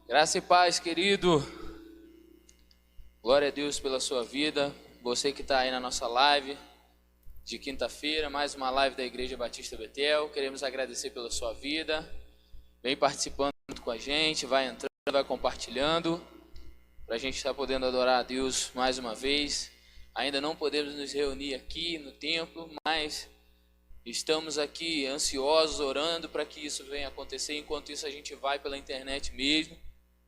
Graça e paz, querido. Glória a Deus pela sua vida. Você que está aí na nossa live de quinta-feira, mais uma live da Igreja Batista Betel. Queremos agradecer pela sua vida. Vem participando junto com a gente, vai entrando, vai compartilhando, para a gente estar podendo adorar a Deus mais uma vez. Ainda não podemos nos reunir aqui no templo, mas estamos aqui ansiosos, orando para que isso venha acontecer. Enquanto isso, a gente vai pela internet mesmo.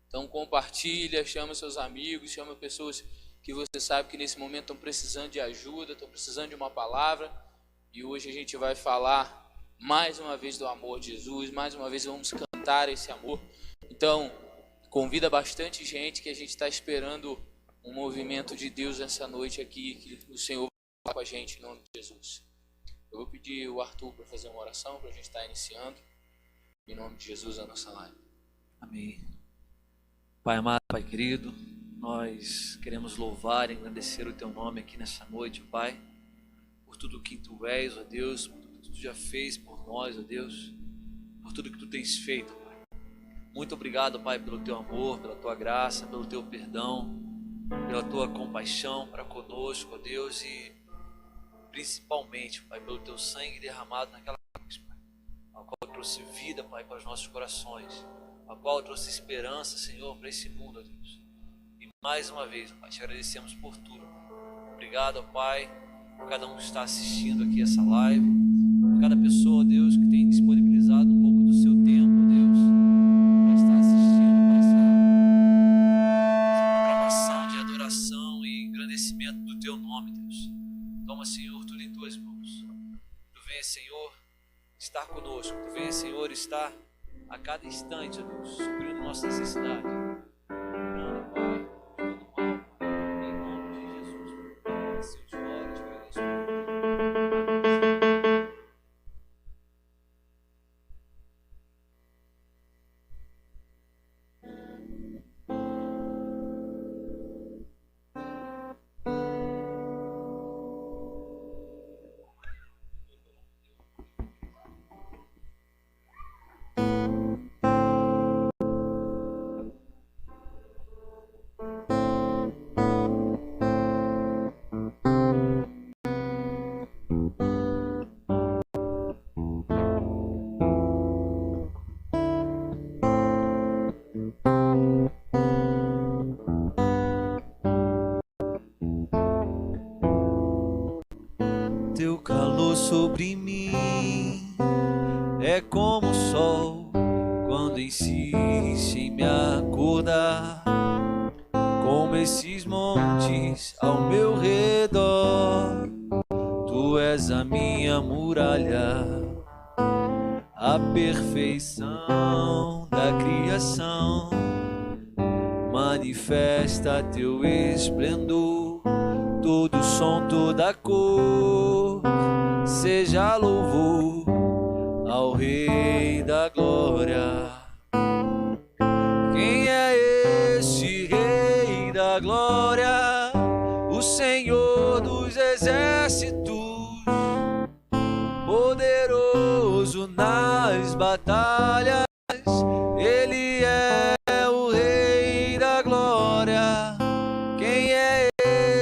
Então compartilha, chama seus amigos, chama pessoas que você sabe que nesse momento estão precisando de ajuda, estão precisando de uma palavra. E hoje a gente vai falar mais uma vez do amor de Jesus, mais uma vez vamos cantar esse amor. Então convida bastante gente, que a gente está esperando um movimento de Deus essa noite aqui, que o Senhor vai falar com a gente em nome de Jesus. Eu vou pedir o Arthur para fazer uma oração, para a gente estar iniciando, em nome de Jesus, a nossa live. Amém. Pai amado, Pai querido, nós queremos louvar e agradecer o Teu nome aqui nessa noite, Pai, por tudo que Tu és, ó Deus, por tudo que Tu já fez por nós, ó Deus, por tudo que Tu tens feito, Pai. Muito obrigado, Pai, pelo Teu amor, pela Tua graça, pelo Teu perdão, pela Tua compaixão para conosco, ó Deus, e principalmente, Pai, pelo Teu sangue derramado naquela cruz, Pai, a qual trouxe vida, Pai, para os nossos corações, a qual trouxe esperança, Senhor, para esse mundo, ó Deus. E mais uma vez, Pai, te agradecemos por tudo, Pai. Obrigado, ó Pai, por cada um que está assistindo aqui essa live, por cada pessoa, ó Deus, que tem disponibilizado um pouco do seu tempo, ó Deus, para estar assistindo essa programação de adoração e engrandecimento do Teu nome, Deus. Toma, Senhor, tudo em Tuas mãos. Tu venha, Senhor, estar conosco. Tu venha, Senhor, estar a cada instante, ó Deus, suprindo nossa necessidade. Curando, Pai, de todo mal, em nome de Jesus. Assim eu te oro, te agradeço. Teu calor sobre mim é como o sol quando insiste em me acordar, como esses montes ao meu redor. Tu és a minha muralha, a perfeição da criação. Manifesta teu esplendor, todo som, toda cor, seja louvor ao Rei da Glória. Quem é esse Rei da Glória? O Senhor dos Exércitos, poderoso nas batalhas. Ele é o Rei da Glória. Quem é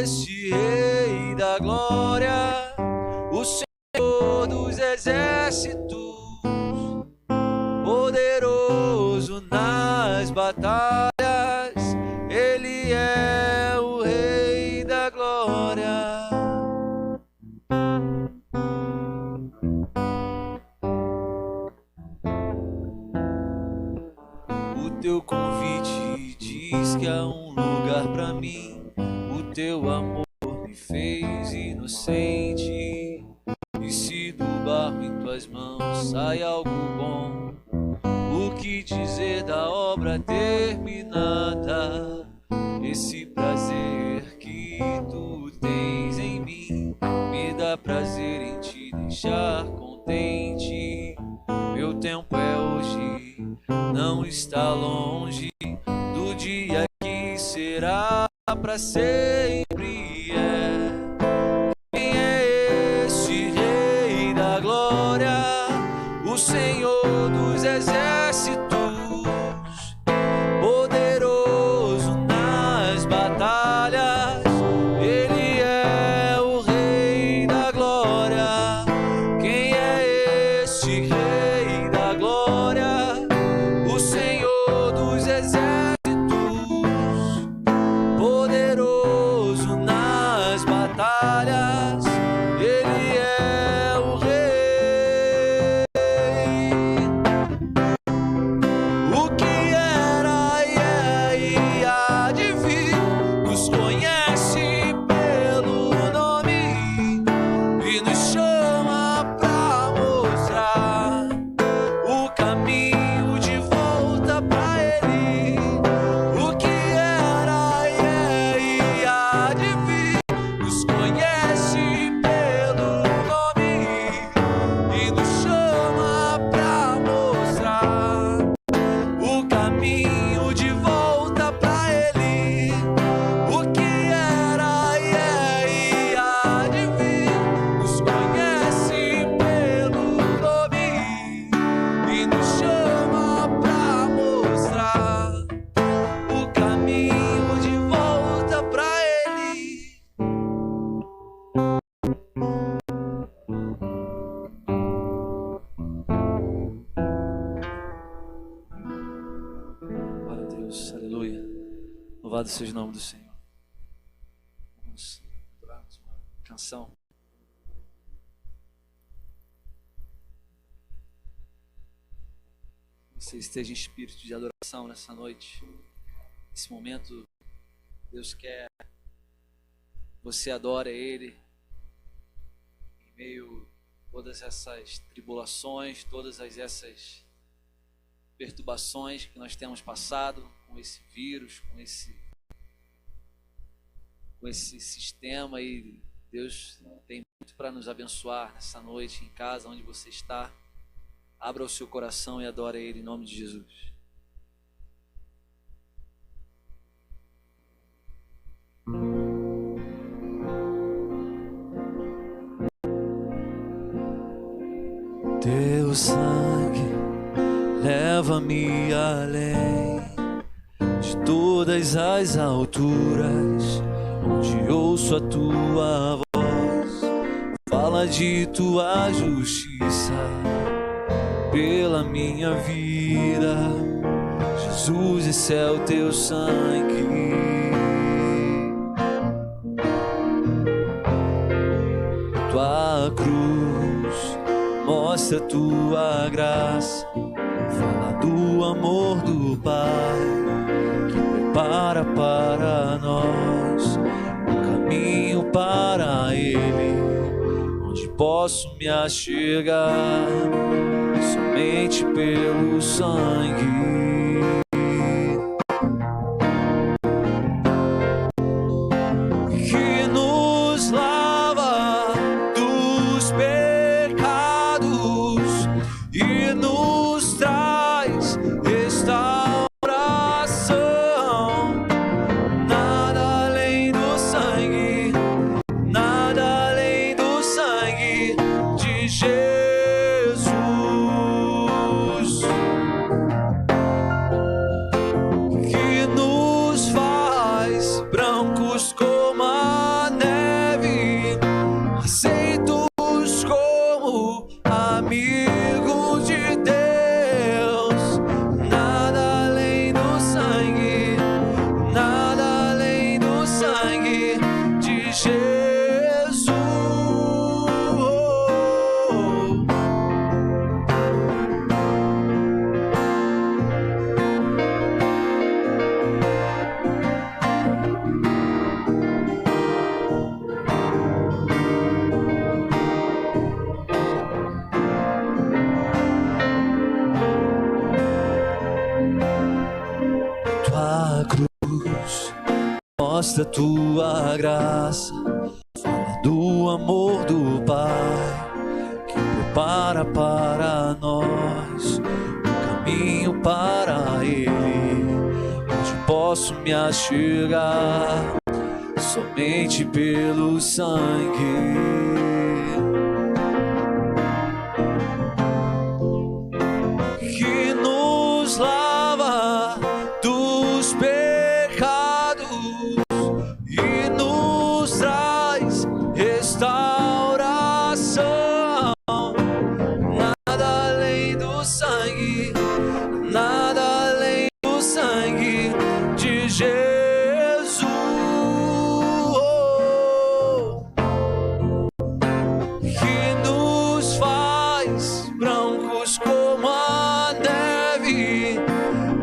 esse Rei da Glória? O Senhor dos Exércitos, poderoso nas batalhas. Ele é o Rei da Glória. O teu convite diz que há um lugar pra mim. O teu amor me fez inocente. E se do barro em tuas mãos sai algo bom, o que dizer da obra terminada? Esse prazer que tu tens em mim me dá prazer em te deixar contente. Meu tempo é hoje, não está longe do dia que será pra sempre. Quem é esse Rei da Glória? O Senhor dos Exércitos, poderoso glória, o Senhor dos exércitos, poderoso nas batalhas, Ele é o Rei. O que era e é e há de vir, nos conhece pelo nome e nos chama pra mostrar o caminho de volta pra Ele. O que era e é e há de vir, nos conhece pelo nome e nos chama pra mostrar o caminho de volta pra Ele. O que era e é e há de vir, nos conhece pelo nome e nos chama pra mostrar o caminho de volta pra Ele. Glória a Deus, aleluia. Louvado seja o nome do Senhor. Vamos adorarmos uma canção. Você esteja em espírito de adoração nessa noite. Nesse momento, Deus quer que você adore a Ele em meio a todas essas tribulações, todas essas perturbações que nós temos passado com esse vírus, com esse sistema. E Deus tem muito para nos abençoar nessa noite em casa, onde você está. Abra o seu coração e adore a Ele em nome de Jesus. Teu sangue leva-me além de todas as alturas, onde ouço a tua voz, fala de tua justiça pela minha vida. Jesus, esse é o teu sangue. Tua cruz mostra tua graça, fala do amor do Pai que prepara para nós um caminho para Ele, onde posso me achegar somente pelo sangue. Que nos lava dos pecados e nos traz restauração. Nada além do sangue, nada além do sangue de Jesus. Que nos faz brancos como a neve, aceitos como amigos de Deus. Nada além do sangue, nada além do sangue de Jesus. Tua cruz mostra tua graça, fala do amor do Pai que prepara para nós um caminho para Ele, onde posso me achegar somente pelo sangue. Que nos lava dos pecados e nos traz restauração. Nada além do sangue, sangue, nada além do sangue de Jesus. Que nos faz brancos como a neve,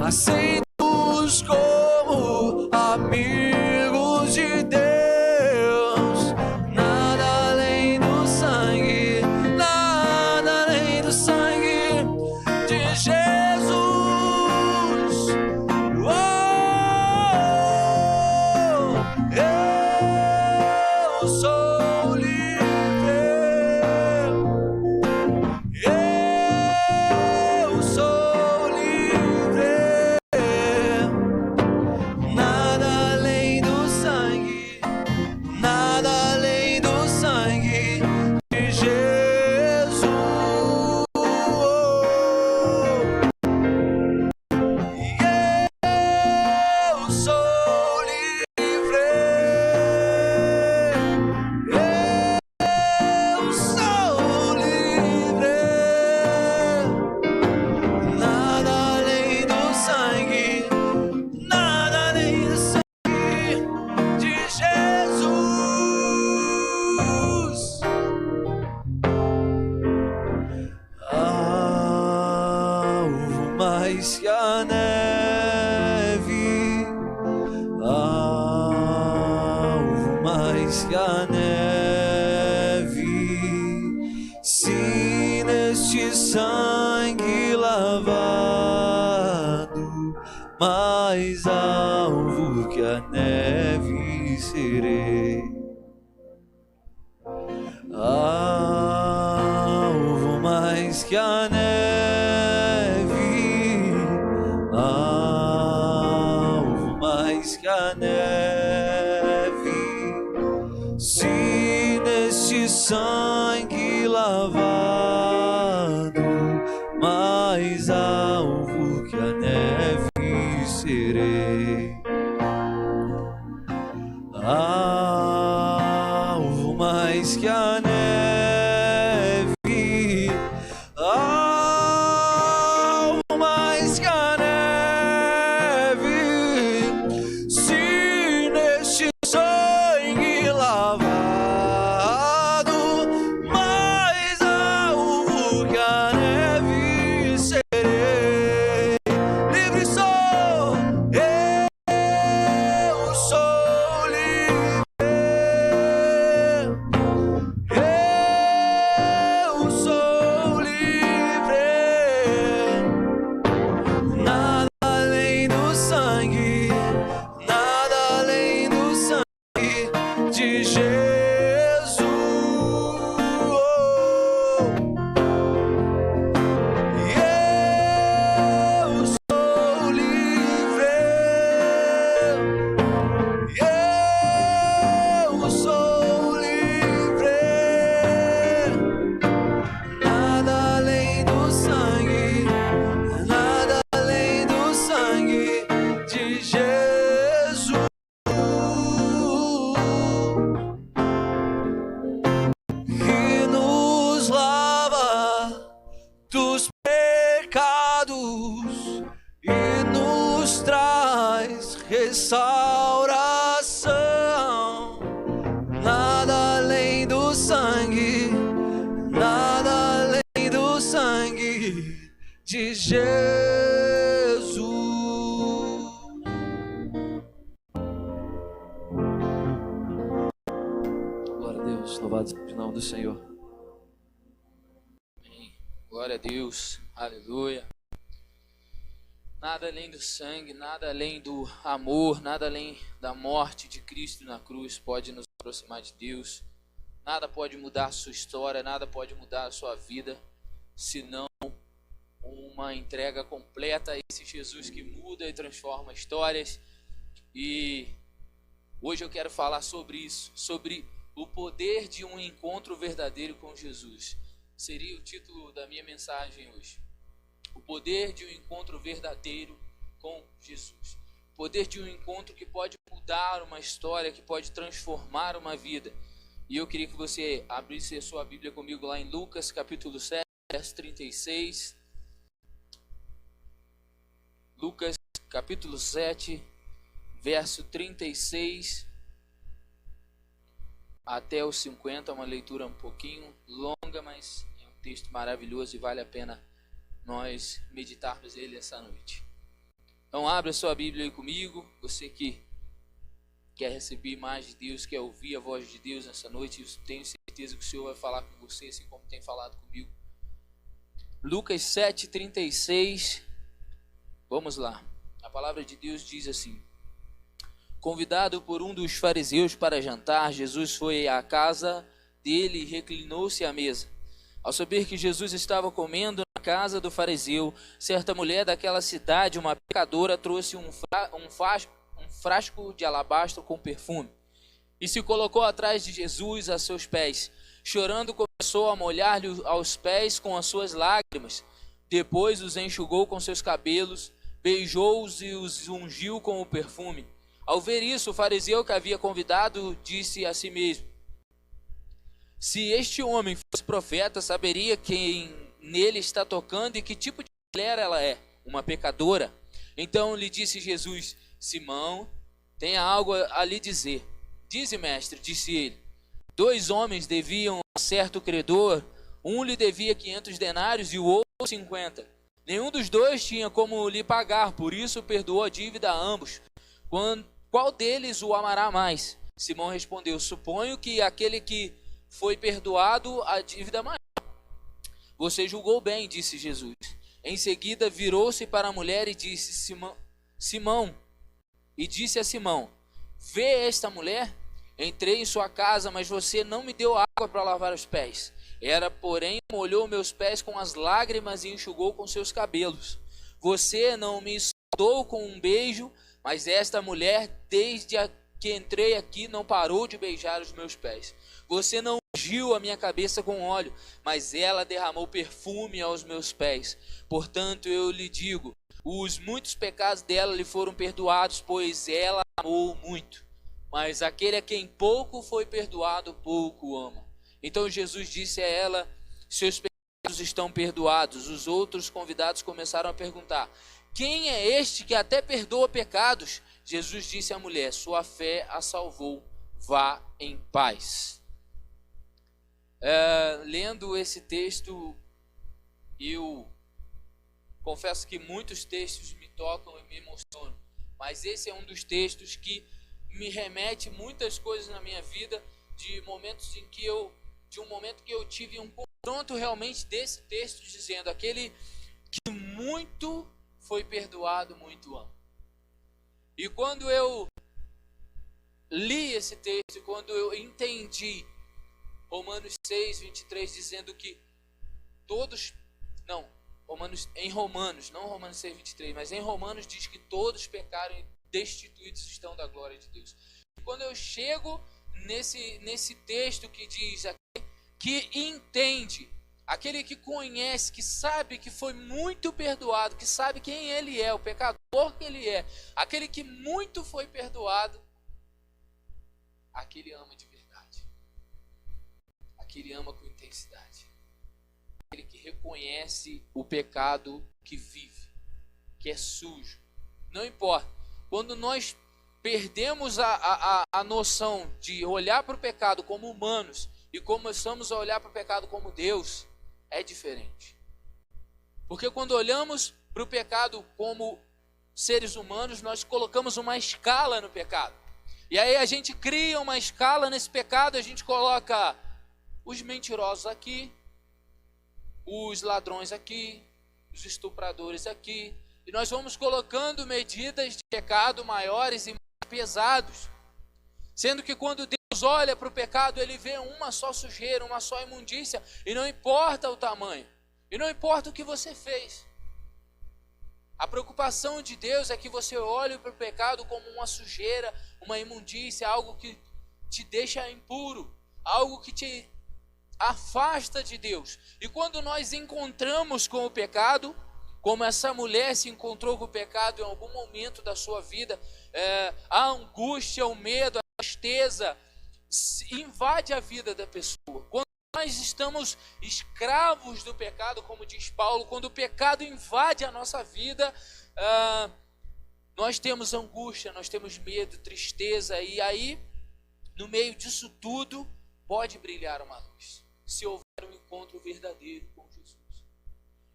aceitos como amigos de Deus. Nada além do sangue, nada além do sangue de Jesus. Eu sou livre. Eu sou livre. Nada além do sangue, nada além do sangue de Jesus. Eu sou livre. Eu sou livre. Nada além do sangue, nada além do sangue de Jesus. Alvo mais que a neve, alvo mais que a neve, se neste sangue lavado, mais alvo que a neve serei. Alvo mais que a neve, alvo mais que a neve, se neste sangue lavado, mais alvo que a neve serei. Alvo mais que a neve, alvo mais que a neve, se neste sangue lavado, mais alvo que a neve serei. Livre sou, eu sou livre. Eu sou livre. Nada além do sangue, nada além do sangue de Jesus. Eu sou livre. Eu sou livre. Nada além do sangue, nada além do sangue de Jesus. Que nos lava dos pecados e nos traz restauração. Nada além do sangue, nada além do sangue de Jesus. Glória a Deus, louvado seja o nome do Senhor. Amém. Glória a Deus. Aleluia. Nada além do sangue, nada além do amor, nada além da morte de Cristo na cruz pode nos aproximar de Deus. Nada pode mudar a sua história, nada pode mudar a sua vida, senão uma entrega completa a esse Jesus que muda e transforma histórias. E hoje eu quero falar sobre isso, sobre o poder de um encontro verdadeiro com Jesus. Seria o título da minha mensagem hoje. O poder de um encontro verdadeiro com Jesus. O poder de um encontro que pode mudar uma história, que pode transformar uma vida. E eu queria que você abrisse a sua Bíblia comigo lá em Lucas capítulo 7, verso 36. capítulo 7, verso 36 até o 50, uma leitura um pouquinho longa, mas é um texto maravilhoso e vale a pena nós meditarmos ele essa noite. Então abra sua Bíblia aí comigo, você que quer receber mais de Deus, quer ouvir a voz de Deus nessa noite, eu tenho certeza que o Senhor vai falar com você, assim como tem falado comigo. Lucas 7:36, vamos lá. A palavra de Deus diz assim: convidado por um dos fariseus para jantar, Jesus foi à casa dele e reclinou-se à mesa. Ao saber que Jesus estava comendo na casa do fariseu, certa mulher daquela cidade, uma pecadora, trouxe um frasco de alabastro com perfume e se colocou atrás de Jesus a seus pés. Chorando, começou a molhar-lhe aos pés com as suas lágrimas. Depois os enxugou com seus cabelos, beijou-os e os ungiu com o perfume. Ao ver isso, o fariseu que havia convidado disse a si mesmo: se este homem fosse profeta, saberia quem nele está tocando e que tipo de mulher ela é, uma pecadora. Então lhe disse Jesus: Simão, tenha algo a lhe dizer. Dize, mestre, disse ele. 2 homens deviam a certo credor, um lhe devia 500 denários e o outro 50. Nenhum dos dois tinha como lhe pagar, por isso perdoou a dívida a ambos. Qual deles o amará mais? Simão respondeu: suponho que aquele que foi perdoado a dívida maior. Você julgou bem, disse Jesus. Em seguida virou-se para a mulher e disse: Simão, e disse a Simão: vê esta mulher? Entrei em sua casa, mas você não me deu água para lavar os pés. Ela, porém, molhou meus pés com as lágrimas e enxugou com seus cabelos. Você não me saudou com um beijo, mas esta mulher, desde que entrei aqui, não parou de beijar os meus pés. Você não ungiu a minha cabeça com óleo, mas ela derramou perfume aos meus pés. Portanto, eu lhe digo, os muitos pecados dela lhe foram perdoados, pois ela amou muito. Mas aquele a quem pouco foi perdoado, pouco ama. Então Jesus disse a ela: seus pecados estão perdoados. Os outros convidados começaram a perguntar: quem é este que até perdoa pecados? Jesus disse à mulher: sua fé a salvou, vá em paz. Lendo esse texto, eu confesso que muitos textos me tocam e me emocionam, mas esse é um dos textos que me remete muitas coisas na minha vida, de um momento que eu tive um confronto realmente desse texto, dizendo: aquele que muito foi perdoado, muito ama. E quando eu li esse texto, quando eu entendi Romanos 6:23, dizendo que em Romanos 6:23, mas em Romanos diz que todos pecaram e destituídos estão da glória de Deus. E quando eu chego nesse texto que diz, que entende, aquele que conhece, que sabe que foi muito perdoado, que sabe quem ele é, o pecador que ele é, aquele que muito foi perdoado, aquele ama de verdade, aquele ama com intensidade, aquele que reconhece o pecado que vive, que é sujo. Não importa, quando nós perdemos a noção de olhar para o pecado como humanos e começamos a olhar para o pecado como Deus, é diferente. Porque quando olhamos para o pecado como seres humanos, nós colocamos uma escala no pecado. E aí a gente cria uma escala nesse pecado, a gente coloca os mentirosos aqui, os ladrões aqui, os estupradores aqui, e nós vamos colocando medidas de pecado maiores e mais pesados. Sendo que quando Deus olha para o pecado, Ele vê uma só sujeira, uma só imundícia, e não importa o tamanho, e não importa o que você fez. A preocupação de Deus é que você olhe para o pecado como uma sujeira, uma imundícia, algo que te deixa impuro, algo que te afasta de Deus. E quando nós encontramos com o pecado, como essa mulher se encontrou com o pecado em algum momento da sua vida, a angústia, o medo, a tristeza invade a vida da pessoa. Quando nós estamos escravos do pecado, como diz Paulo, quando o pecado invade a nossa vida, Nós temos angústia, nós temos medo, tristeza, e aí, no meio disso tudo, pode brilhar uma luz, se houver um encontro verdadeiro com Jesus.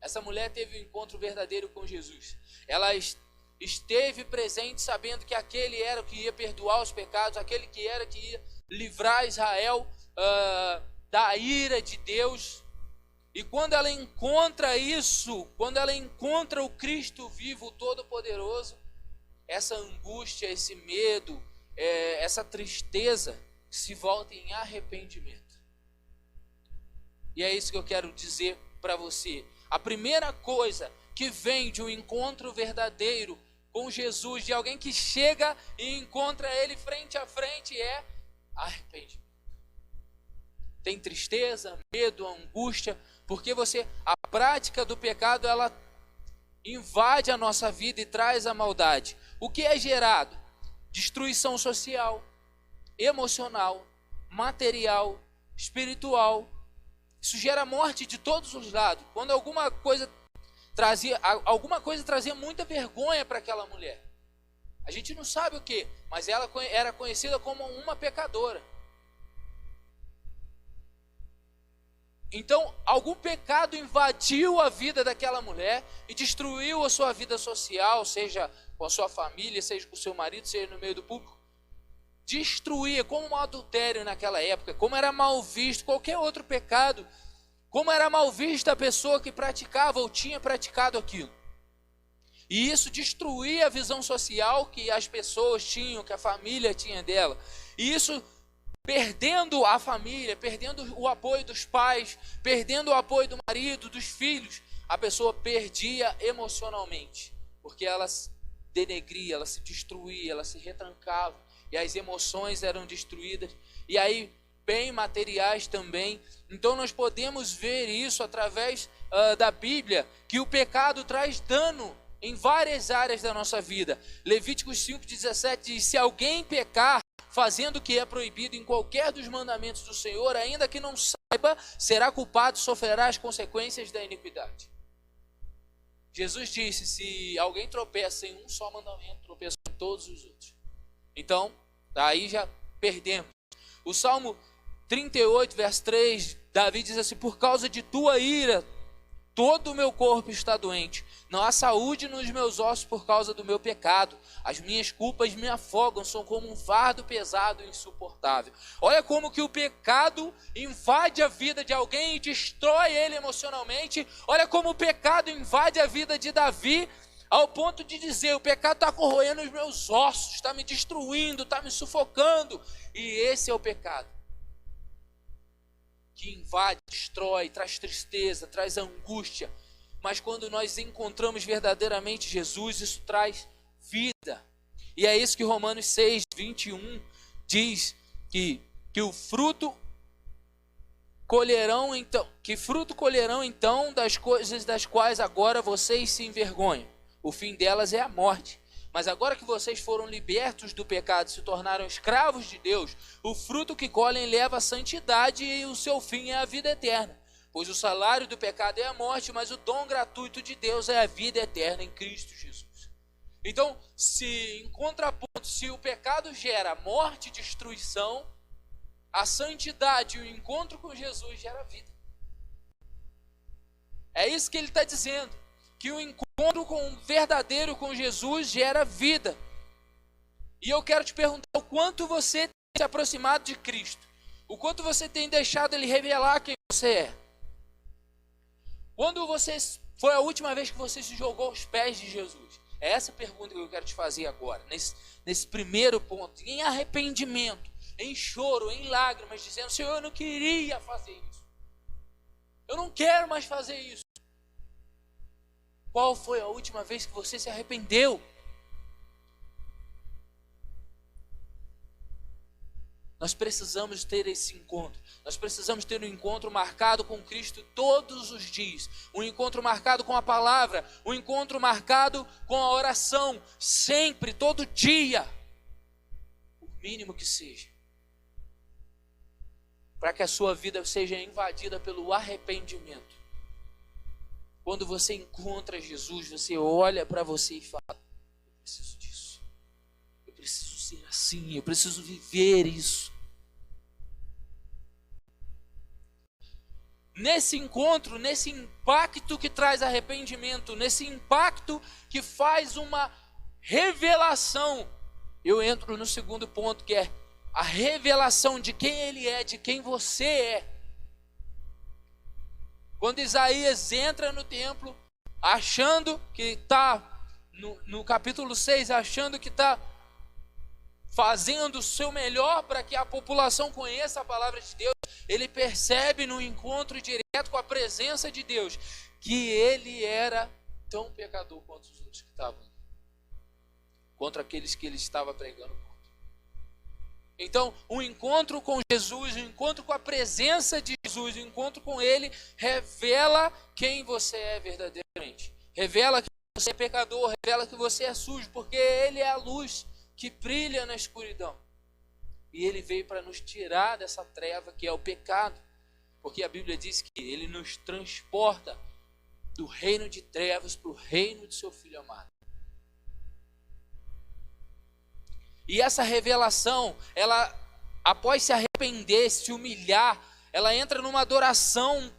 Essa mulher teve um encontro verdadeiro com Jesus. Ela esteve presente sabendo que aquele era o que ia perdoar os pecados, aquele que era que ia livrar Israel da ira de Deus. E quando ela encontra isso, quando ela encontra o Cristo vivo, Todo-Poderoso, essa angústia, esse medo, essa tristeza se volta em arrependimento. E é isso que eu quero dizer para você. A primeira coisa que vem de um encontro verdadeiro com Jesus, de alguém que chega e encontra Ele frente a frente, é arrependimento. Tem tristeza, medo, angústia, porque a prática do pecado, ela invade a nossa vida e traz a maldade. O que é gerado? Destruição social, emocional, material, espiritual. Isso gera morte de todos os lados. Quando alguma coisa trazia muita vergonha para aquela mulher. A gente não sabe o que, mas ela era conhecida como uma pecadora. Então, algum pecado invadiu a vida daquela mulher e destruiu a sua vida social, seja com a sua família, seja com o seu marido, seja no meio do público. Destruía, como um adultério naquela época, como era mal visto qualquer outro pecado, como era mal vista a pessoa que praticava ou tinha praticado aquilo. E isso destruía a visão social que as pessoas tinham, que a família tinha dela. E isso, perdendo a família, perdendo o apoio dos pais, perdendo o apoio do marido, dos filhos, a pessoa perdia emocionalmente, porque ela se denegria, ela se destruía, ela se retrancava, e as emoções eram destruídas, e aí bem materiais também. Então nós podemos ver isso através da Bíblia, que o pecado traz dano em várias áreas da nossa vida. Levíticos 5,17 diz: se alguém pecar fazendo o que é proibido em qualquer dos mandamentos do Senhor, ainda que não saiba, será culpado e sofrerá as consequências da iniquidade. Jesus disse: se alguém tropeça em um só mandamento, tropeça em todos os outros. Então, aí já perdemos. O Salmo 38, verso 3, Davi diz assim: por causa de tua ira, todo o meu corpo está doente. Não há saúde nos meus ossos por causa do meu pecado. As minhas culpas me afogam, são como um fardo pesado e insuportável. Olha como que o pecado invade a vida de alguém e destrói ele emocionalmente. Olha como o pecado invade a vida de Davi, ao ponto de dizer: o pecado está corroendo os meus ossos, está me destruindo, está me sufocando. E esse é o pecado que invade, destrói, traz tristeza, traz angústia. Mas quando nós encontramos verdadeiramente Jesus, isso traz vida. E é isso que Romanos 6, 21 diz, que o fruto colherão então das coisas das quais agora vocês se envergonham. O fim delas é a morte. Mas agora que vocês foram libertos do pecado e se tornaram escravos de Deus, o fruto que colhem leva à santidade e o seu fim é a vida eterna. Pois o salário do pecado é a morte, mas o dom gratuito de Deus é a vida eterna em Cristo Jesus. Então, em contraponto, se o pecado gera morte e destruição, a santidade e o encontro com Jesus gera vida. É isso que ele está dizendo, que o encontro verdadeiro com Jesus gera vida. E eu quero te perguntar: o quanto você tem se aproximado de Cristo? O quanto você tem deixado Ele revelar quem você é? Quando foi a última vez que você se jogou aos pés de Jesus? É essa pergunta que eu quero te fazer agora, nesse primeiro ponto, em arrependimento, em choro, em lágrimas, dizendo: Senhor, eu não queria fazer isso, eu não quero mais fazer isso. Qual foi a última vez que você se arrependeu? Nós precisamos ter esse encontro. Nós precisamos ter um encontro marcado com Cristo todos os dias. Um encontro marcado com a palavra. Um encontro marcado com a oração. Sempre, todo dia. O mínimo que seja. Para que a sua vida seja invadida pelo arrependimento. Quando você encontra Jesus, você olha para você e fala: eu preciso disso. ser assim, eu preciso viver isso. Nesse encontro, nesse impacto que traz arrependimento, nesse impacto que faz uma revelação, eu entro no segundo ponto, que é a revelação de quem ele é, de quem você é. Quando Isaías entra no templo, achando que está, no capítulo 6, achando que está fazendo o seu melhor para que a população conheça a palavra de Deus, ele percebe no encontro direto com a presença de Deus, que ele era tão pecador quanto os outros que estavam, contra aqueles que ele estava pregando contra. Então, o encontro com Jesus, o encontro com a presença de Jesus, o encontro com ele, revela quem você é verdadeiramente. Revela que você é pecador, revela que você é sujo, porque ele é a luz que brilha na escuridão. E ele veio para nos tirar dessa treva que é o pecado. Porque a Bíblia diz que ele nos transporta do reino de trevas para o reino de seu Filho amado. E essa revelação, ela, após se arrepender, se humilhar, ela entra numa adoração,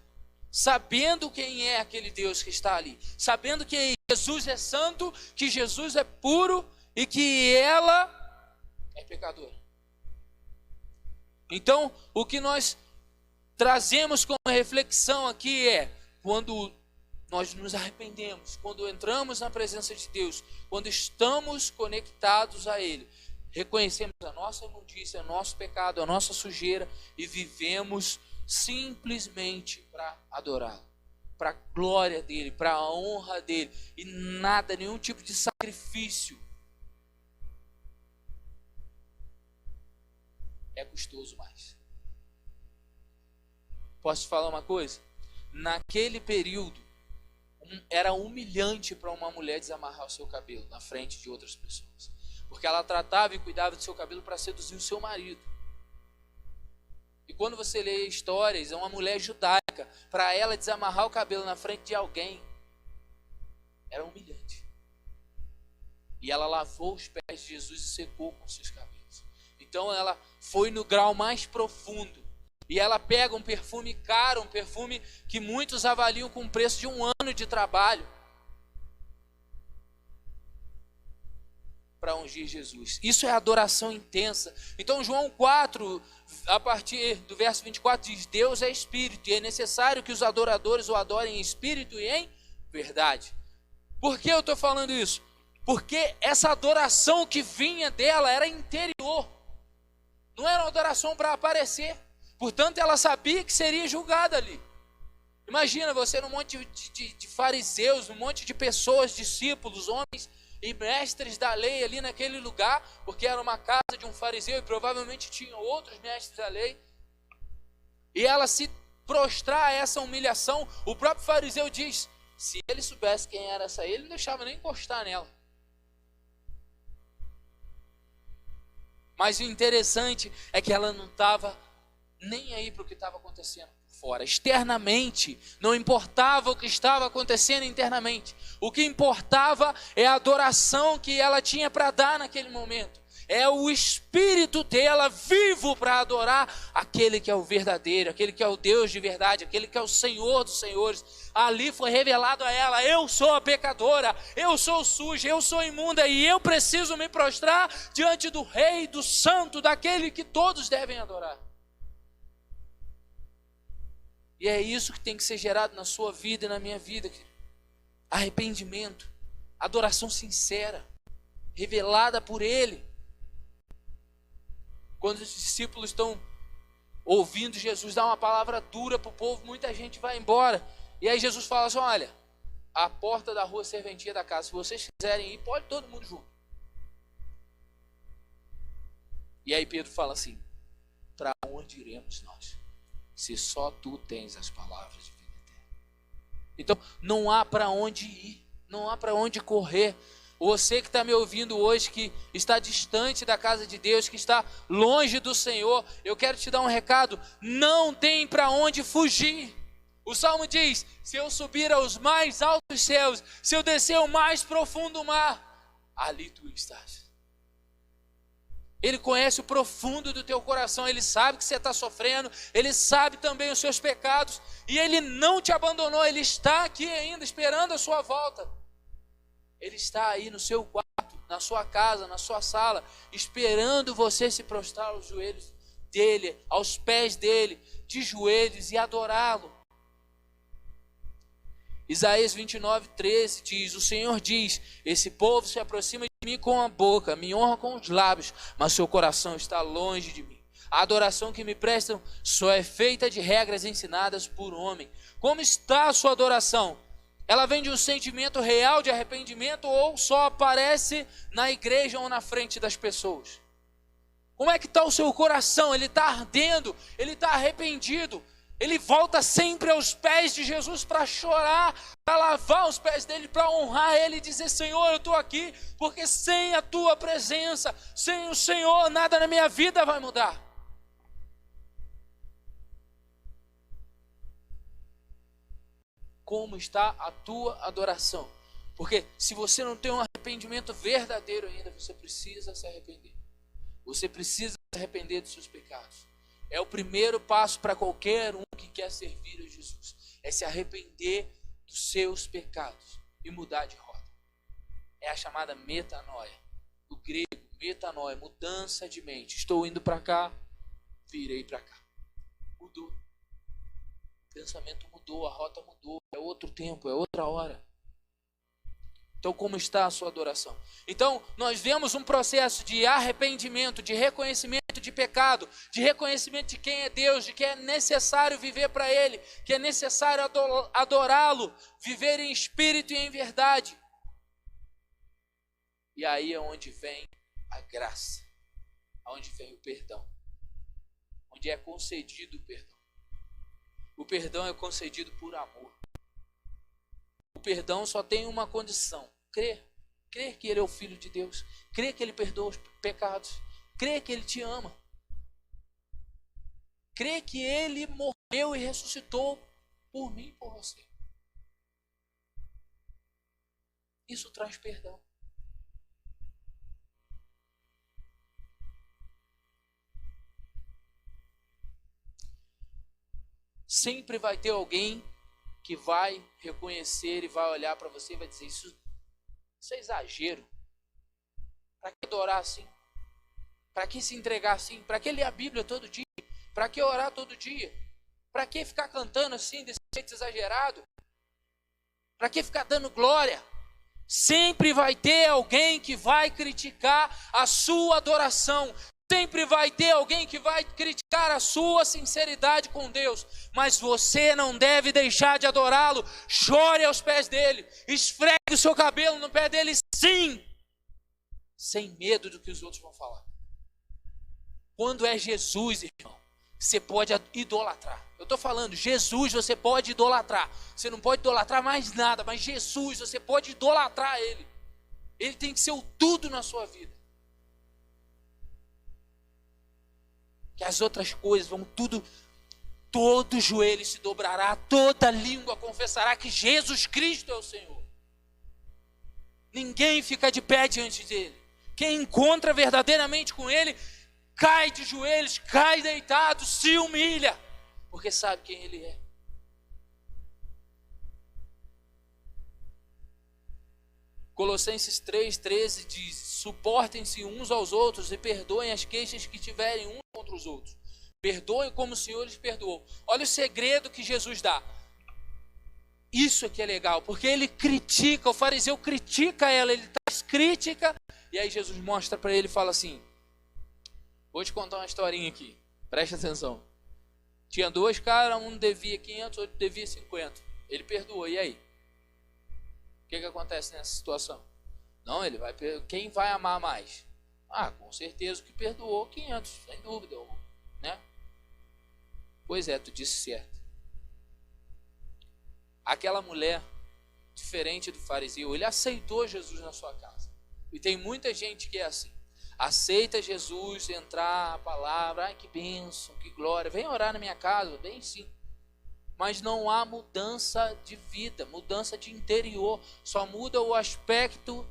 sabendo quem é aquele Deus que está ali. Sabendo que Jesus é santo, que Jesus é puro e que ela é pecadora. Então, o que nós trazemos como reflexão aqui é, quando nós nos arrependemos, quando entramos na presença de Deus, quando estamos conectados a Ele, reconhecemos a nossa imundícia, o nosso pecado, a nossa sujeira e vivemos simplesmente para adorá-lo, para a glória dEle, para a honra dEle, e nada, nenhum tipo de sacrifício é custoso mais. Posso te falar uma coisa? Naquele período, era humilhante para uma mulher desamarrar o seu cabelo na frente de outras pessoas, porque ela tratava e cuidava do seu cabelo para seduzir o seu marido. E quando você lê histórias, é uma mulher judaica, para ela desamarrar o cabelo na frente de alguém, era humilhante. E ela lavou os pés de Jesus e secou com seus cabelos. Então ela foi no grau mais profundo. E ela pega um perfume caro, um perfume que muitos avaliam com o preço de um ano de trabalho, para ungir Jesus. Isso é adoração intensa. Então João 4, a partir do verso 24, diz: Deus é espírito e é necessário que os adoradores o adorem em espírito e em verdade. Por que eu estou falando isso? Porque essa adoração que vinha dela era interior. Não era uma adoração para aparecer. Portanto, ela sabia que seria julgada ali. Imagina você num monte de fariseus, num monte de pessoas, discípulos, homens e mestres da lei ali naquele lugar, porque era uma casa de um fariseu e provavelmente tinha outros mestres da lei. E ela se prostrar a essa humilhação, o próprio fariseu diz, se ele soubesse quem era essa, ele não deixava nem encostar nela. Mas o interessante é que ela não estava nem aí para o que estava acontecendo por fora. Externamente, não importava o que estava acontecendo internamente. O que importava é a adoração que ela tinha para dar naquele momento. É o espírito dela vivo para adorar aquele que é o verdadeiro, aquele que é o Deus de verdade, aquele que é o Senhor dos senhores. Ali foi revelado a ela: eu sou a pecadora, eu sou suja, eu sou imunda e eu preciso me prostrar diante do Rei, do Santo, daquele que todos devem adorar. E é isso que tem que ser gerado na sua vida e na minha vida, querido. Arrependimento, adoração sincera, revelada por Ele. Quando os discípulos estão ouvindo Jesus dar uma palavra dura para o povo, muita gente vai embora. E aí Jesus fala assim: olha, a porta da rua serventia da casa, se vocês quiserem ir, pode todo mundo junto. E aí Pedro fala assim: para onde iremos nós, se só tu tens as palavras de vida eterna? Então não há para onde ir, não há para onde correr. Você que está me ouvindo hoje, que está distante da casa de Deus, que está longe do Senhor, eu quero te dar um recado: não tem para onde fugir. O Salmo diz: se eu subir aos mais altos céus, se eu descer ao mais profundo mar, ali tu estás. Ele conhece o profundo do teu coração, Ele sabe que você está sofrendo, Ele sabe também os seus pecados, e Ele não te abandonou, Ele está aqui ainda esperando a sua volta. Ele está aí no seu quarto, na sua casa, na sua sala, esperando você se prostrar aos joelhos dele, aos pés dele, de joelhos e adorá-lo. Isaías 29:13 diz: o Senhor diz, esse povo se aproxima de mim com a boca, me honra com os lábios, mas seu coração está longe de mim. A adoração que me prestam só é feita de regras ensinadas por homem. Como está a sua adoração? Ela vem de um sentimento real de arrependimento ou só aparece na igreja ou na frente das pessoas? Como é que está o seu coração? Ele está ardendo, ele está arrependido. Ele volta sempre aos pés de Jesus para chorar, para lavar os pés dele, para honrar ele e dizer: Senhor, eu estou aqui porque sem a tua presença, sem o Senhor, nada na minha vida vai mudar. Como está a tua adoração? Porque se você não tem um arrependimento verdadeiro ainda, você precisa se arrepender. Você precisa se arrepender dos seus pecados. É o primeiro passo para qualquer um que quer servir a Jesus. É se arrepender dos seus pecados e mudar de rota. É a chamada metanoia. Do grego, metanoia, mudança de mente. Estou indo para cá, virei para cá. Mudou. O pensamento mudou, a rota mudou. É outro tempo, é outra hora. Então, como está a sua adoração? Então, nós vemos um processo de arrependimento, de reconhecimento de pecado, de reconhecimento de quem é Deus, de que é necessário viver para Ele, que é necessário adorá-lo, viver em espírito e em verdade. E aí é onde vem a graça, onde vem o perdão, onde é concedido o perdão. O perdão é concedido por amor. O perdão só tem uma condição: crer que Ele é o Filho de Deus, crer que Ele perdoa os pecados, crer que Ele te ama, crer que Ele morreu e ressuscitou por mim e por você. Isso traz perdão. Sempre vai ter alguém que vai reconhecer e vai olhar para você e vai dizer: isso é exagero. Para que adorar assim? Para que se entregar assim? Para que ler a Bíblia todo dia? Para que orar todo dia? Para que ficar cantando assim, desse jeito exagerado? Para que ficar dando glória? Sempre vai ter alguém que vai criticar a sua adoração. Sempre vai ter alguém que vai criticar a sua sinceridade com Deus, mas você não deve deixar de adorá-lo. Chore aos pés dele, esfregue o seu cabelo no pé dele, sim, sem medo do que os outros vão falar. Quando é Jesus, irmão, você pode idolatrar. Eu estou falando, Jesus você pode idolatrar. Você não pode idolatrar mais nada, mas Jesus você pode idolatrar Ele. Ele tem que ser o tudo na sua vida. Que as outras coisas vão tudo, todo joelho se dobrará, toda língua confessará que Jesus Cristo é o Senhor. Ninguém fica de pé diante dele. Quem encontra verdadeiramente com ele, cai de joelhos, cai deitado, se humilha, porque sabe quem ele é. Colossenses 3,13 diz: suportem-se uns aos outros e perdoem as queixas que tiverem uns contra os outros. Perdoem como o Senhor lhes perdoou. Olha o segredo que Jesus dá. Isso aqui é legal, porque ele critica, o fariseu critica ela, ele traz crítica, e aí Jesus mostra para ele e fala assim: vou te contar uma historinha aqui, presta atenção. Tinha dois caras, um devia 500, outro devia 50. Ele perdoou, e aí? O que acontece nessa situação? Não, ele vai, quem vai amar mais? Ah, com certeza o que perdoou 500, sem dúvida, né? Pois é, tu disse certo. Aquela mulher, diferente do fariseu, ele aceitou Jesus na sua casa. E tem muita gente que é assim. Aceita Jesus, entrar a palavra, ai que bênção, que glória, vem orar na minha casa, vem sim. Mas não há mudança de vida, mudança de interior, só muda o aspecto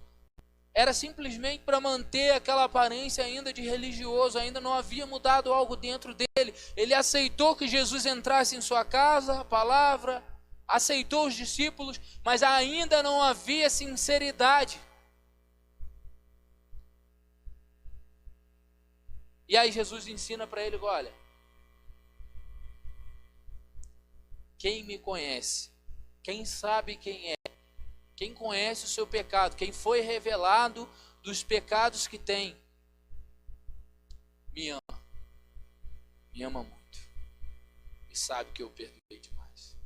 era simplesmente para manter aquela aparência ainda de religioso, ainda não havia mudado algo dentro dele. Ele aceitou que Jesus entrasse em sua casa, a palavra, aceitou os discípulos, mas ainda não havia sinceridade. E aí Jesus ensina para ele, olha, quem me conhece, quem sabe quem é, quem conhece o seu pecado, quem foi revelado dos pecados que tem, me ama muito, e sabe que eu perdoei demais,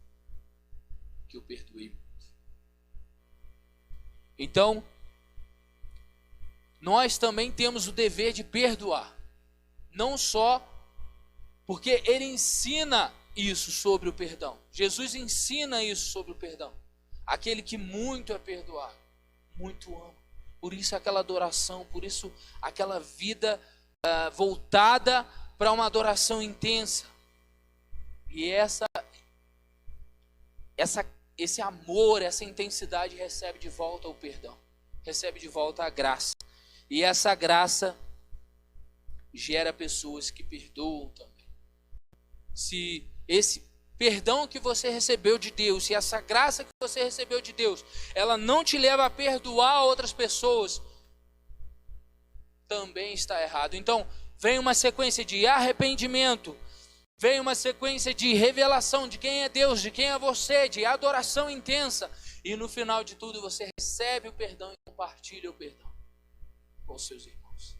que eu perdoei muito. Então, nós também temos o dever de perdoar, não só porque ele ensina isso sobre o perdão, Jesus ensina isso sobre o perdão. Aquele que muito é perdoado, muito ama. Por isso aquela adoração, por isso aquela vida voltada para uma adoração intensa. E esse amor, essa intensidade recebe de volta o perdão, recebe de volta a graça. E essa graça gera pessoas que perdoam também. Se esse perdão que você recebeu de Deus, se essa graça que você recebeu de Deus, ela não te leva a perdoar outras pessoas, também está errado. Então, vem uma sequência de arrependimento, vem uma sequência de revelação de quem é Deus, de quem é você, de adoração intensa, e no final de tudo você recebe o perdão e compartilha o perdão com os seus irmãos.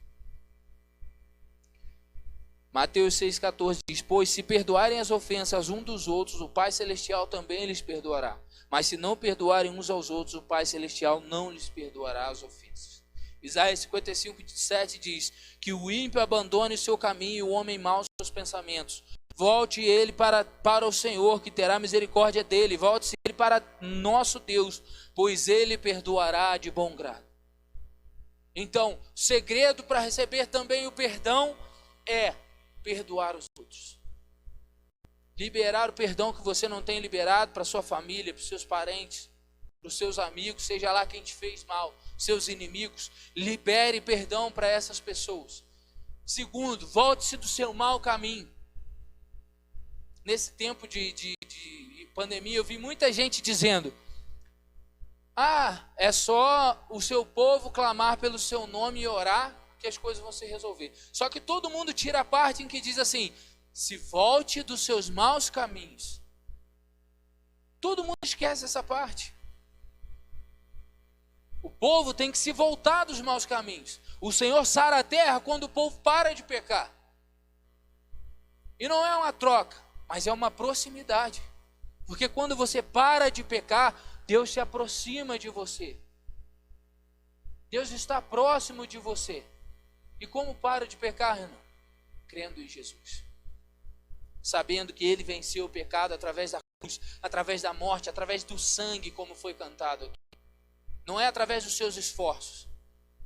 Mateus 6,14 diz, pois se perdoarem as ofensas uns dos outros, o Pai Celestial também lhes perdoará. Mas se não perdoarem uns aos outros, o Pai Celestial não lhes perdoará as ofensas. Isaías 55,7 diz, que o ímpio abandone o seu caminho e o homem mau seus pensamentos. Volte ele para o Senhor, que terá misericórdia dele. Volte-se ele para nosso Deus, pois ele perdoará de bom grado. Então, o segredo para receber também o perdão é perdoar os outros. Liberar o perdão que você não tem liberado para sua família, para os seus parentes, para os seus amigos, seja lá quem te fez mal, seus inimigos. Libere perdão para essas pessoas. Segundo, volte-se do seu mau caminho. Nesse tempo de pandemia, eu vi muita gente dizendo, é só o seu povo clamar pelo seu nome e orar, que as coisas vão se resolver. Só que todo mundo tira a parte em que diz assim, se volte dos seus maus caminhos. Todo mundo esquece essa parte. O povo tem que se voltar dos maus caminhos. O Senhor sara a terra quando o povo para de pecar. E não é uma troca, mas é uma proximidade. Porque quando você para de pecar, Deus se aproxima de você. Deus está próximo de você. E como para de pecar, Renan? Crendo em Jesus. Sabendo que Ele venceu o pecado através da cruz, através da morte, através do sangue, como foi cantado aqui. Não é através dos seus esforços.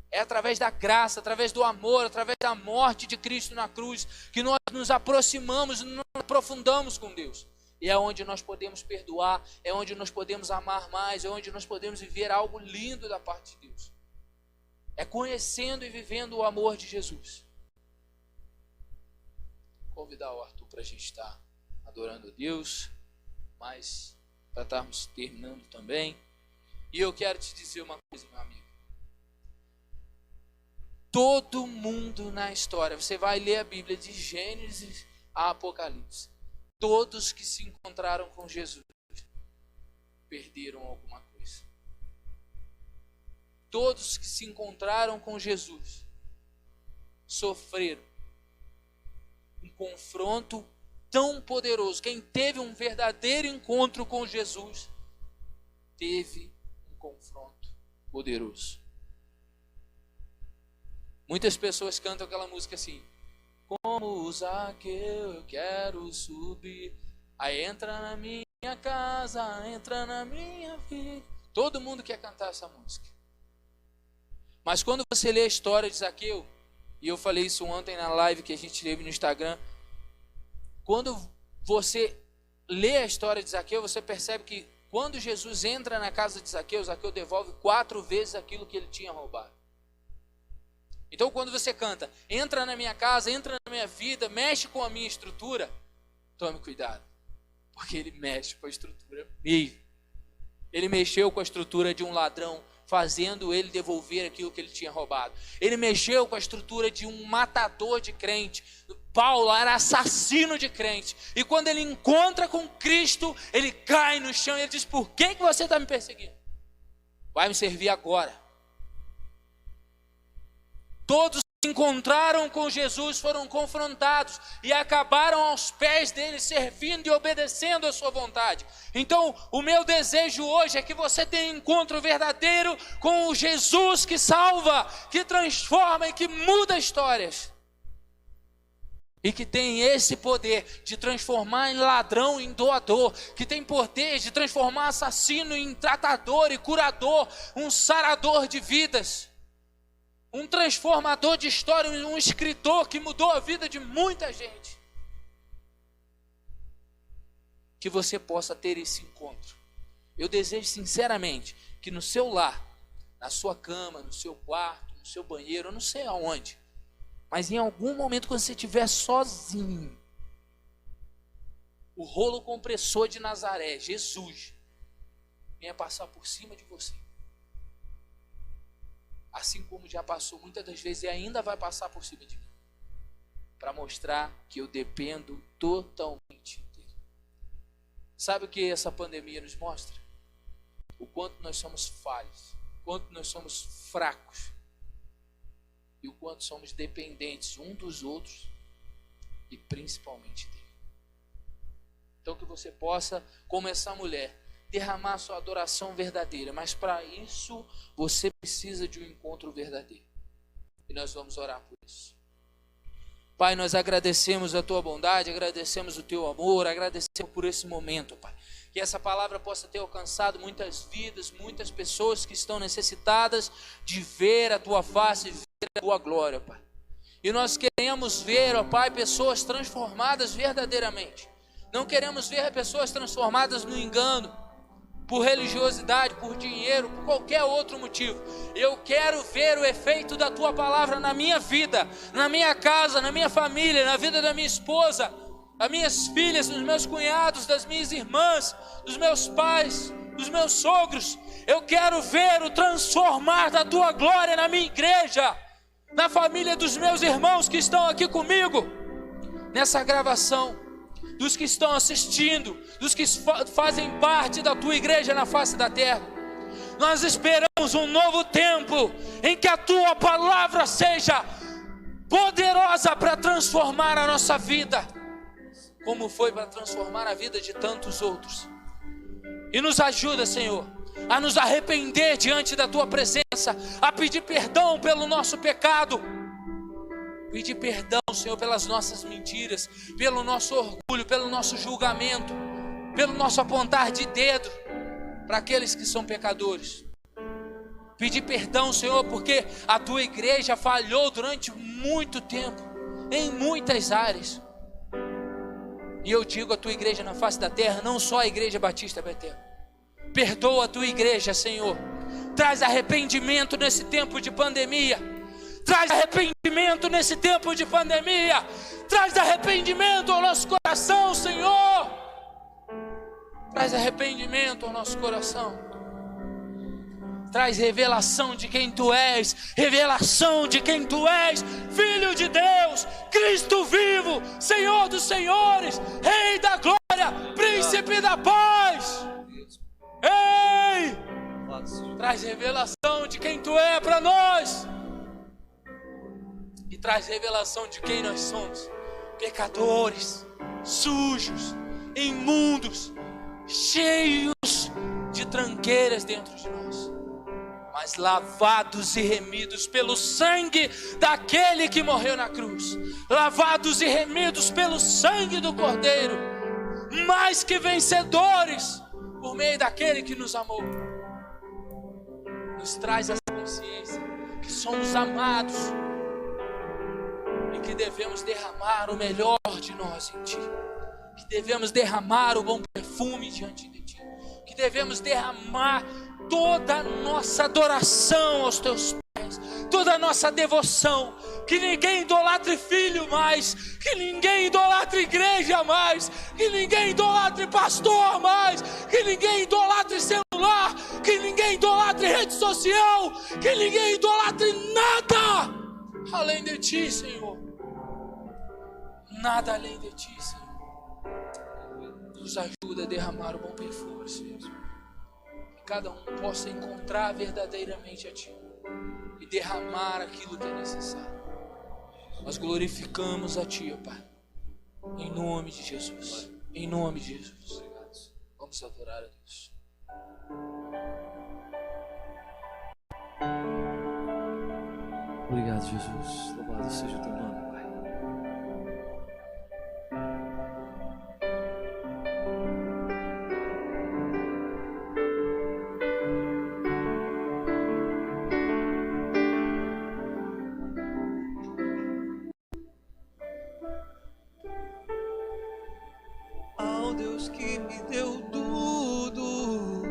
É através da graça, através do amor, através da morte de Cristo na cruz, que nós nos aproximamos e nos aprofundamos com Deus. E é onde nós podemos perdoar, é onde nós podemos amar mais, é onde nós podemos viver algo lindo da parte de Deus. É conhecendo e vivendo o amor de Jesus. Vou convidar o Arthur para a gente estar adorando a Deus, mas para estarmos terminando também. E eu quero te dizer uma coisa, meu amigo. Todo mundo na história, você vai ler a Bíblia de Gênesis a Apocalipse. Todos que se encontraram com Jesus perderam alguma coisa. Todos que se encontraram com Jesus sofreram um confronto tão poderoso. Quem teve um verdadeiro encontro com Jesus teve um confronto poderoso. Muitas pessoas cantam aquela música assim, como Zaqueu eu quero subir, aí entra na minha casa, entra na minha vida. Todo mundo quer cantar essa música. Mas quando você lê a história de Zaqueu, e eu falei isso ontem na live que a gente teve no Instagram, quando você lê a história de Zaqueu, você percebe que quando Jesus entra na casa de Zaqueu, Zaqueu devolve 4 vezes aquilo que ele tinha roubado. Então quando você canta, entra na minha casa, entra na minha vida, mexe com a minha estrutura, tome cuidado, porque ele mexe com a estrutura mesmo. Ele mexeu com a estrutura de um ladrão, fazendo ele devolver aquilo que ele tinha roubado. Ele mexeu com a estrutura de um matador de crente. Paulo era assassino de crente. E quando ele encontra com Cristo, ele cai no chão e ele diz: por que você está me perseguindo? Vai me servir agora. Todos que encontraram com Jesus foram confrontados e acabaram aos pés dele, servindo e obedecendo a sua vontade. Então, o meu desejo hoje é que você tenha um encontro verdadeiro com o Jesus que salva, que transforma e que muda histórias. E que tem esse poder de transformar em ladrão em doador, que tem poder de transformar assassino em tratador e curador, um sarador de vidas. Um transformador de história, um escritor que mudou a vida de muita gente. Que você possa ter esse encontro. Eu desejo sinceramente que no seu lar, na sua cama, no seu quarto, no seu banheiro, eu não sei aonde, mas em algum momento quando você estiver sozinho, o rolo compressor de Nazaré, Jesus, venha passar por cima de você. Assim como já passou muitas das vezes e ainda vai passar por cima de mim, para mostrar que eu dependo totalmente dele. Sabe o que essa pandemia nos mostra? O quanto nós somos falhos, o quanto nós somos fracos e o quanto somos dependentes um dos outros e principalmente dele. Então que você possa, como essa mulher, derramar sua adoração verdadeira, mas para isso você precisa de um encontro verdadeiro. E nós vamos orar por isso. Pai, nós agradecemos a tua bondade, agradecemos o teu amor, agradecemos por esse momento, Pai. Que essa palavra possa ter alcançado muitas vidas, muitas pessoas que estão necessitadas de ver a tua face, ver a tua glória, Pai. E nós queremos ver, ó Pai, pessoas transformadas verdadeiramente. Não queremos ver pessoas transformadas no engano, por religiosidade, por dinheiro, por qualquer outro motivo. Eu quero ver o efeito da tua palavra na minha vida, na minha casa, na minha família, na vida da minha esposa, das minhas filhas, dos meus cunhados, das minhas irmãs, dos meus pais, dos meus sogros. Eu quero ver o transformar da tua glória na minha igreja, na família dos meus irmãos que estão aqui comigo, nessa gravação, dos que estão assistindo, dos que fazem parte da tua igreja na face da terra. Nós esperamos um novo tempo em que a tua palavra seja poderosa para transformar a nossa vida, como foi para transformar a vida de tantos outros. E nos ajuda, Senhor, a nos arrepender diante da tua presença, a pedir perdão pelo nosso pecado, pedir perdão, Senhor, pelas nossas mentiras, pelo nosso orgulho, pelo nosso julgamento, pelo nosso apontar de dedo para aqueles que são pecadores. Pedir perdão, Senhor, porque a tua igreja falhou durante muito tempo, em muitas áreas. E eu digo a tua igreja na face da terra, não só a Igreja Batista Betel. Perdoa a tua igreja, Senhor. Traz arrependimento nesse tempo de pandemia. Traz arrependimento nesse tempo de pandemia. Traz arrependimento ao nosso coração, Senhor. Traz arrependimento ao nosso coração. Traz revelação de quem tu és. Revelação de quem tu és. Filho de Deus, Cristo vivo, Senhor dos senhores, Rei da glória, Príncipe da paz. Ei! Traz revelação de quem tu é para nós. E traz revelação de quem nós somos. Pecadores, sujos, imundos, cheios de tranqueiras dentro de nós, mas lavados e remidos pelo sangue daquele que morreu na cruz, lavados e remidos pelo sangue do Cordeiro, mais que vencedores por meio daquele que nos amou. Nos traz essa consciência que somos amados e que devemos derramar o melhor de nós em Ti, que devemos derramar o bom perfume diante de Ti, que devemos derramar toda a nossa adoração aos Teus pés. mais, toda a nossa devoção. Que ninguém idolatre filho mais, que ninguém idolatre igreja mais, que ninguém idolatre pastor mais, que ninguém idolatre celular, que ninguém idolatre rede social, que ninguém idolatre nada além de ti, Senhor. Nada além de ti, Senhor. Nos ajuda a derramar o bom perfume, Senhor. Que cada um possa encontrar verdadeiramente a ti e derramar aquilo que é necessário. Nós glorificamos a ti, ó Pai. Em nome de Jesus. Em nome de Jesus. Vamos adorar a Deus. Obrigado, Jesus. Louvado seja o teu nome, Pai. Ao Deus que me deu tudo,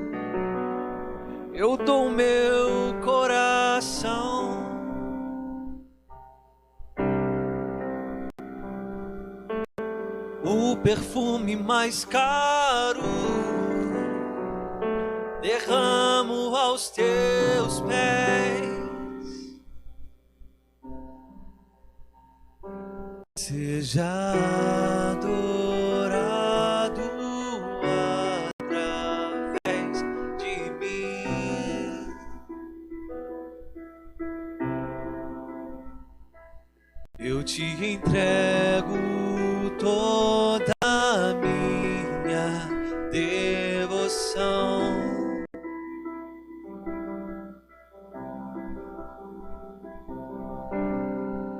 eu dou meu coração. O perfume mais caro derramo aos teus pés. Seja adorado através de mim. Eu te entrego toda a minha devoção.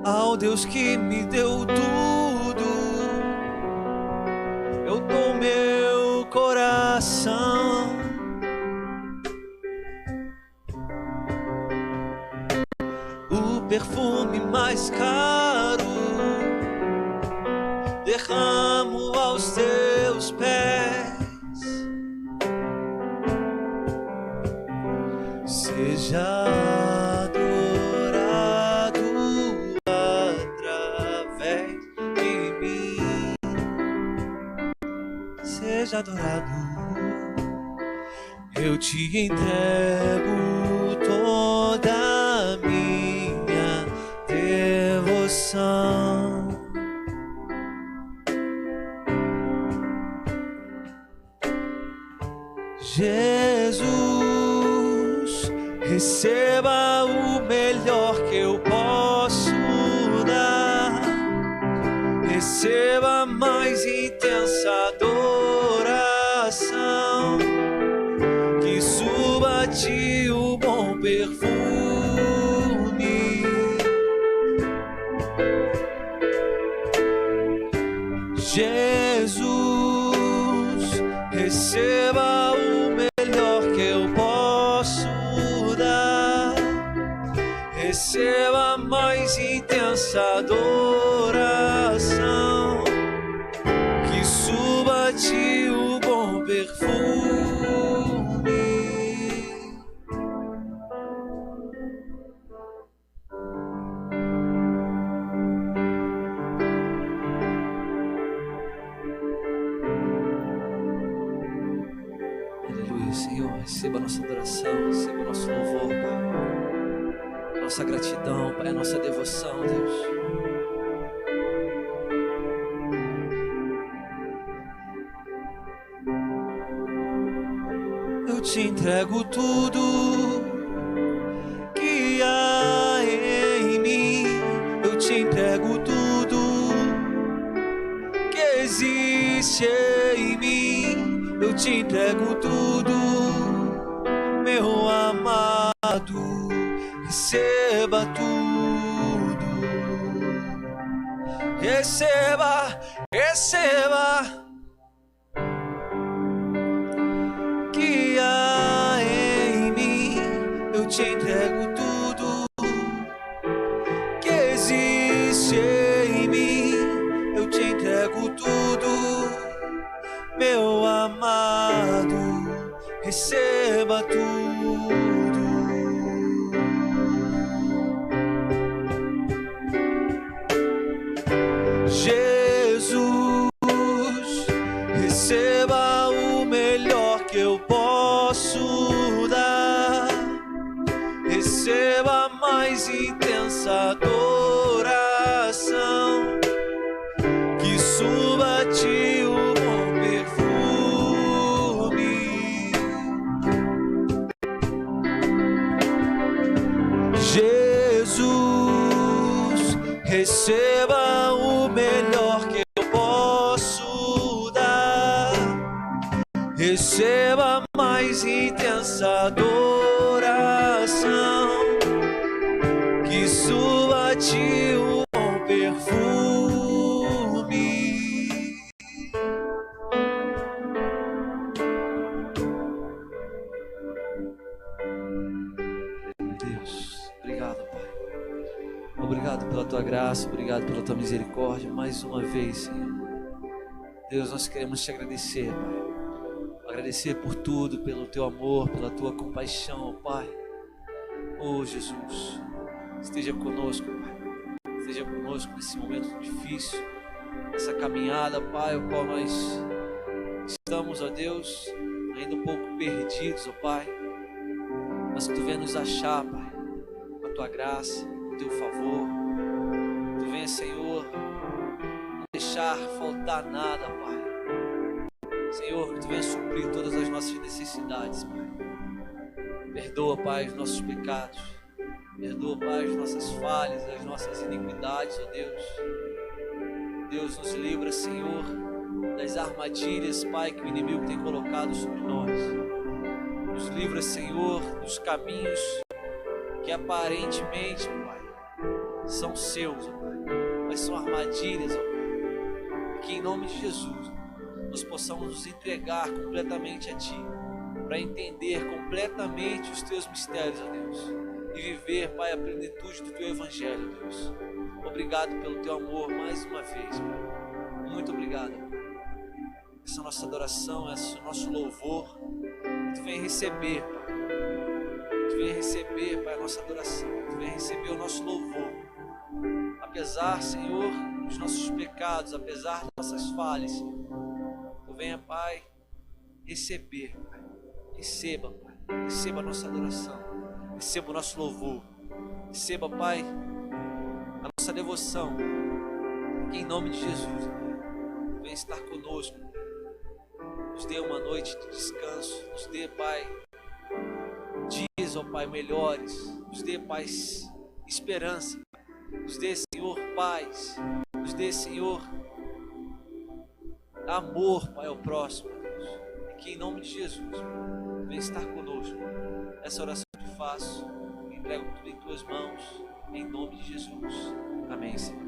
Ao Deus que me deu tudo, eu dou meu coração. O perfume mais caro derramo aos teus pés. Seja adorado através de mim. Seja adorado. Eu te entrego toda a minha devoção. Jesus, receba o melhor que eu posso dar. Receba a mais intensa adoração, que suba a ti o bom perfume. Jesus, receba o melhor que eu posso dar. Receba a mais intensa adoração, que suba a ti o bom perfume. Senhor, receba a nossa adoração, receba o nosso louvor, Pai. Nossa gratidão, Pai, a nossa devoção, Deus. Eu te entrego tudo que há em mim. Eu te entrego tudo que existe em mim. Eu te entrego tudo, meu amado, receba tudo. Receba, receba, que há em mim. Eu te entrego tudo que existe em mim. Eu te entrego tudo, meu amado, receba tudo. mais intensa adoração, que suba a ti o bom perfume. Jesus, receba o melhor que eu posso dar. Receba a mais intensa adoração, que suba a ti o bom perfume. Deus, obrigado, Pai. Obrigado pela tua graça, obrigado pela tua misericórdia. Mais uma vez, Senhor. Deus, nós queremos te agradecer, Pai. Agradecer por tudo, pelo teu amor, pela tua compaixão, Pai. Oh, Jesus, esteja conosco, Pai. Esteja conosco nesse momento difícil, nessa caminhada, Pai, o qual nós estamos, ó Deus, ainda um pouco perdidos, ó Pai. Mas que tu venha nos achar, Pai, com a tua graça, com o teu favor. Tu venha, Senhor, não deixar faltar nada, Pai. Senhor, que tu venha suprir todas as nossas necessidades, Pai. Perdoa, Pai, os nossos pecados. Perdoa, Pai, as nossas falhas, as nossas iniquidades, ó Deus. Deus, nos livra, Senhor, das armadilhas, Pai, que o inimigo tem colocado sobre nós. Nos livra, Senhor, dos caminhos que aparentemente, Pai, são seus, ó Pai, mas são armadilhas, ó Pai. Que em nome de Jesus nós possamos nos entregar completamente a Ti, para entender completamente os Teus mistérios, ó Deus, e viver, Pai, a plenitude do Teu Evangelho, Deus. Obrigado pelo Teu amor mais uma vez, Pai. Muito obrigado, Pai. Essa nossa adoração, esse nosso louvor, que Tu venha receber, Pai. Que Tu venha receber, Pai, a nossa adoração. Que Tu venha receber o nosso louvor. Apesar, Senhor, dos nossos pecados, apesar das nossas falhas, Senhor, Tu venha, Pai, receber, Pai. Receba, Pai. Receba a nossa adoração. Receba o nosso louvor. Receba, Pai, a nossa devoção. Que em nome de Jesus, Pai, venha estar conosco. Nos dê uma noite de descanso. Nos dê, Pai, dias, ó Pai, melhores. Nos dê, Pai, esperança. Nos dê, Senhor, paz. Nos dê, Senhor, amor, Pai, ao próximo, Deus. E que em nome de Jesus, venha estar conosco. Essa oração que faço, entrego tudo em Tuas mãos, em nome de Jesus. Amém, Senhor.